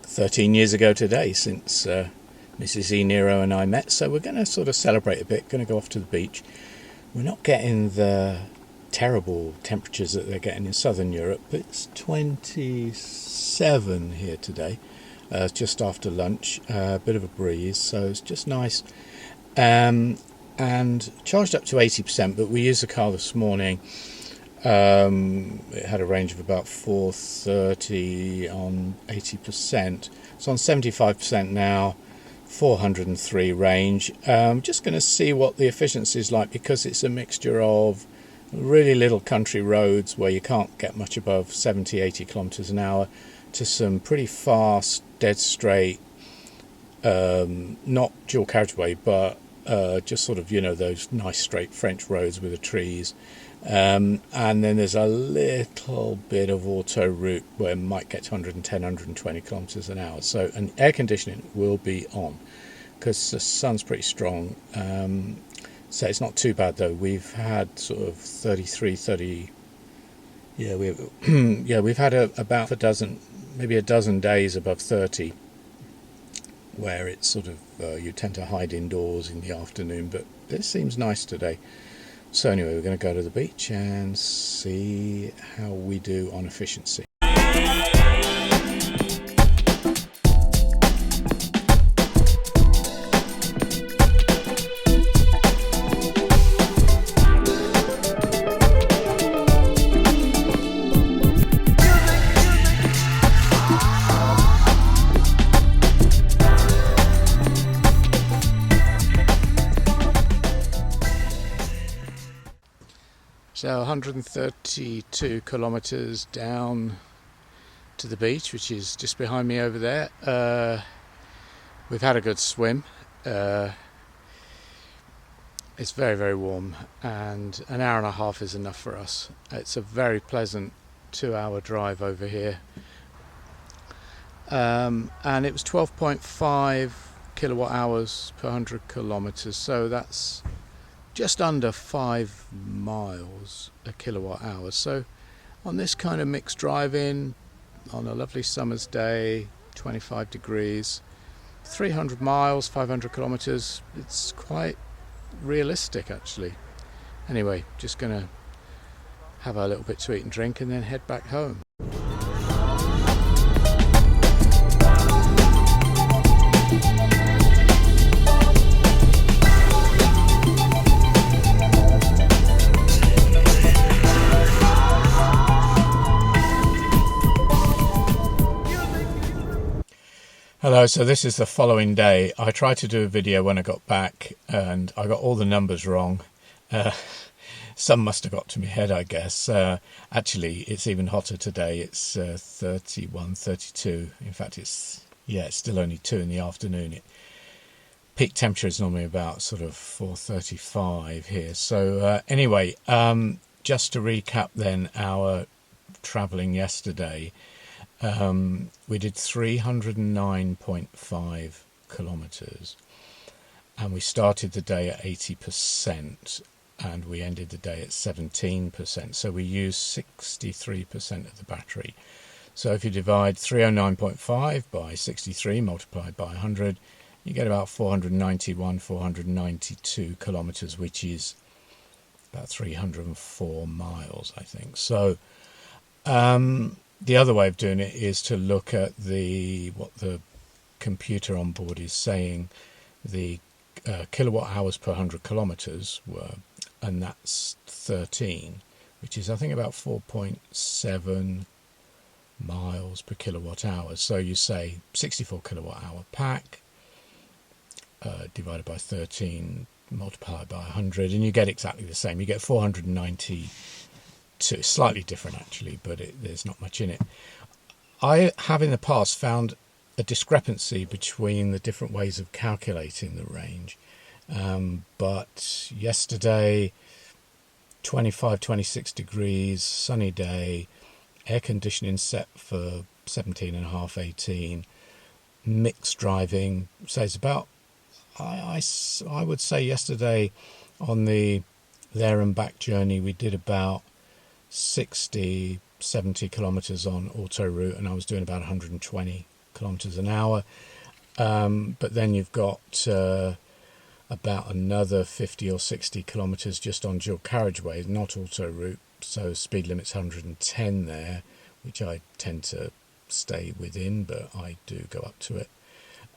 13 years ago today since Mrs. e-Niro and I met, so we're going to sort of celebrate a bit, going to go off to the beach. We're not getting the terrible temperatures that they're getting in southern Europe, but it's 27 here today, just after lunch, a bit of a breeze, so it's just nice. And charged up to 80%, but we used the car this morning. It had a range of about 430 on 80%. It's on 75% now, 403 range. Just going to see what the efficiency is like, because it's a mixture of really little country roads where you can't get much above 70-80 kilometers an hour to some pretty fast, dead straight, not dual carriageway, but just sort of, those nice straight French roads with the trees. And then there's a little bit of auto route where it might get to 110, 120 kilometers an hour. So an air conditioning will be on because the sun's pretty strong. So it's not too bad though. We've had sort of 33, 30. Yeah, we've had about a dozen, maybe a dozen days above 30, where it's sort of you tend to hide indoors in the afternoon. But this seems nice today. So anyway, we're going to go to the beach and see how we do on efficiency. So 132 kilometers down to the beach, which is just behind me over there. We've had a good swim. It's very, very warm, and an hour and a half is enough for us. It's a very pleasant 2-hour drive over here. And it was 12.5 kilowatt hours per 100 kilometers, so that's just under 5 miles a kilowatt hour. So on this kind of mixed driving on a lovely summer's day, 25 degrees, 300 miles, 500 kilometers, it's quite realistic actually. Anyway, just gonna have a little bit to eat and drink and then head back home. Hello, so this is the following day. I tried to do a video when I got back and I got all the numbers wrong. Some must have got to my head, I guess. Actually, it's even hotter today. It's 31, 32. In fact, it's still only 2 in the afternoon. Peak temperature is normally about sort of 4:35 here. So anyway, just to recap then our travelling yesterday. We did 309.5 kilometers, and we started the day at 80% and we ended the day at 17%, so we used 63% of the battery. So if you divide 309.5 by 63 multiplied by 100, you get about 491, 492 kilometers, which is about 304 miles, I think. So the other way of doing it is to look at what the computer on board is saying the kilowatt hours per 100 kilometers were, and that's 13, which is I think about 4.7 miles per kilowatt hour. So you say 64 kilowatt hour pack divided by 13 multiplied by 100, and you get exactly the same. You get 490. Slightly different actually, but there's not much in it. I have in the past found a discrepancy between the different ways of calculating the range, but yesterday 25, 26 degrees, sunny day, air conditioning set for 17.5, 18, mixed driving. So it's about, I would say yesterday on the there and back journey we did about 60, 70 kilometers on auto route, and I was doing about 120 kilometres an hour. But then you've got about another 50 or 60 kilometres just on dual carriageway, not auto route, so speed limit's 110 there, which I tend to stay within, but I do go up to it.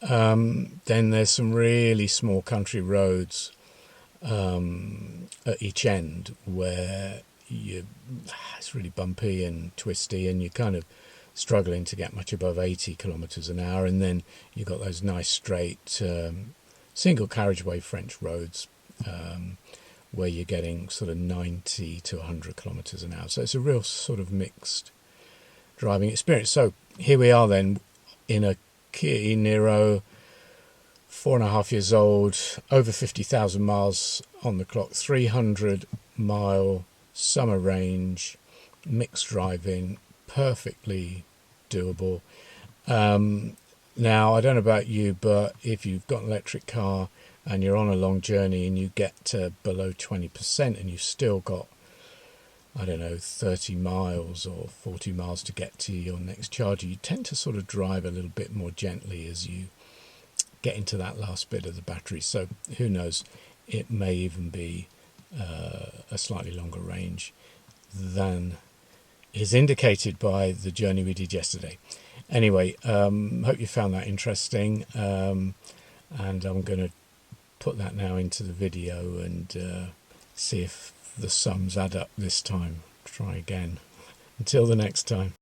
Then there's some really small country roads at each end where it's really bumpy and twisty, and you're kind of struggling to get much above 80 kilometres an hour. And then you've got those nice straight single carriageway French roads where you're getting sort of 90 to 100 kilometres an hour. So it's a real sort of mixed driving experience. So here we are then in a Kia e-Niro, 4.5 years old, over 50,000 miles on the clock, 300-mile summer range, mixed driving, perfectly doable. Now, I don't know about you, but if you've got an electric car and you're on a long journey and you get to below 20% and you've still got, 30 miles or 40 miles to get to your next charger, you tend to sort of drive a little bit more gently as you get into that last bit of the battery. So who knows, it may even be a slightly longer range than is indicated by the journey we did yesterday. Anyway, hope you found that interesting, and I'm going to put that now into the video and see if the sums add up this time. Try again. Until the next time.